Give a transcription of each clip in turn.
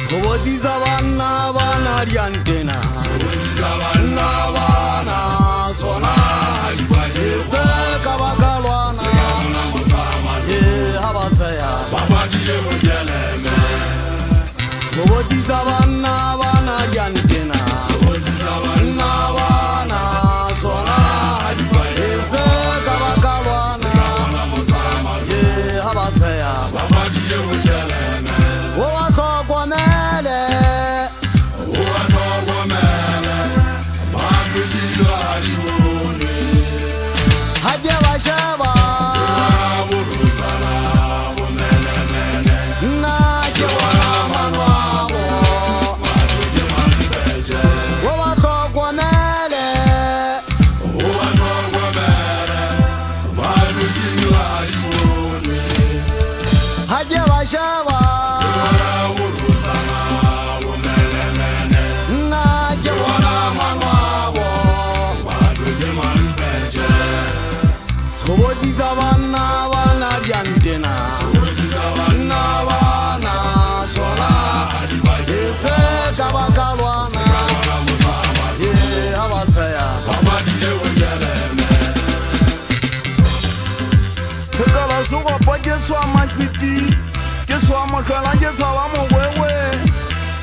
Soboziza bana bana diantena. Soboziza bana bana sona alibaye. Sekabagalwana. Sekamuna musama. Habataya. Baba dile mujeleme. Soboziza bana bana diantena. Soboziza bana bana sona alibaye. Sekabagalwana. Sekamuna musama. Habataya. Baba dile mujeleme. Wakokwamele. Uwatogomele. Bantu jilo haliwone. Haje bashaba. Uruzala womele mele. Naje waramanwabo. Matuje manbeje. Wakokwamele. Uwatogomele. Bantu jilo haliwone. Haje bashaba. Uruzala womele mele. Naje waramanwabo. Matuje manbeje. Soboziza bana bana diantena. Soboziza bana bana sona alibaye. Sekabagalwana. Sekamuna musama. Habataya. Baba dile mujeleme. Kala suka paje swa makiti ke swa makala ke tsawa mo wewe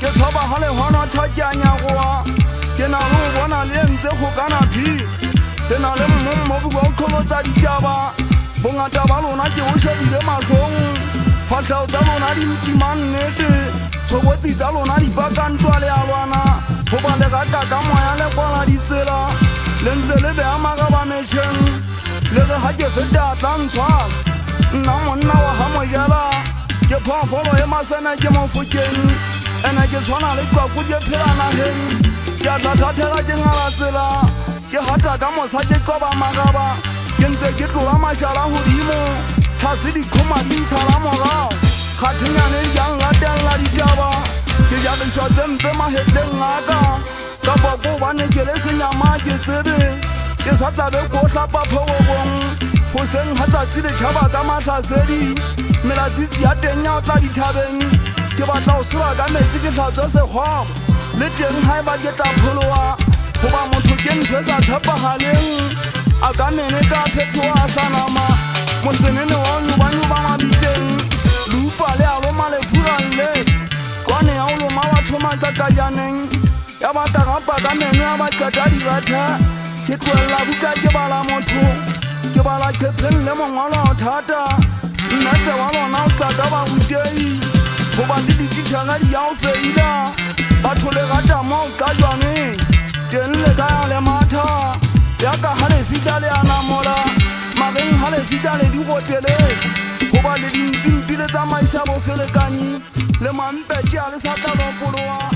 ke tsaba hale hona thajanya kwa ke na lo bona le ntse go kana phi ke na le mmommo go kholo tsa ditaba bongata ba lona ke o shebile mahlong fatla tsa lona di mtimannete tshobotsi tsa lona di bakantwa le alwana go ba le ga ka moya le kwala ditsela le ntse le be amaga ba mesheng le ge ga ke feta tlantshwas nna monna wa ga mojala ke phoofolo e masene ke mofokeng ene ke tshwana le kwaku ke phela nageng ke a tlathathela ke ngala tsela ke gata ka mosa ke qoba magaba ke ntse ke tlola mašala godimo tlhase dikgoma di ntšhala morago kgathenyane di jang latelela ditaba ke jakišwa tsempe magetleng aka ka poko bane ke le senyama ke tsebe ke sa tlabe ko hlapa phogobong hoseng ga tsatsi le tšhaba ka matlhasedi melatsitsi ya teng ya o tla dithabeng ke batla o sola ka metsi ke hlatswe sekgwago le teng ga e ba ke tla pholoa goba motho ke ntho e sa tshepagaleng a ka mene ka phethoa a sa nama mosenene wa o nyobanyuba mabiteng lupa le a loma lefuranles kwane ya o loma batho matlakajaneng ya batagapa ka mene ya bakata dirata ke tloelela buka ke bala motho ke bala kgepeng le mongwalo o thata nnetse wa lona o tla ka barutei goba le dititšhana di ya o feila batho le gata mo o ka jwaneng teng le ka ya le matha yaka ga le fita le a namola mageng ga le fita le digoteletse goba le dimpimpile tsamaisa bofelekanyi le mampetše a le sa tla lopoloa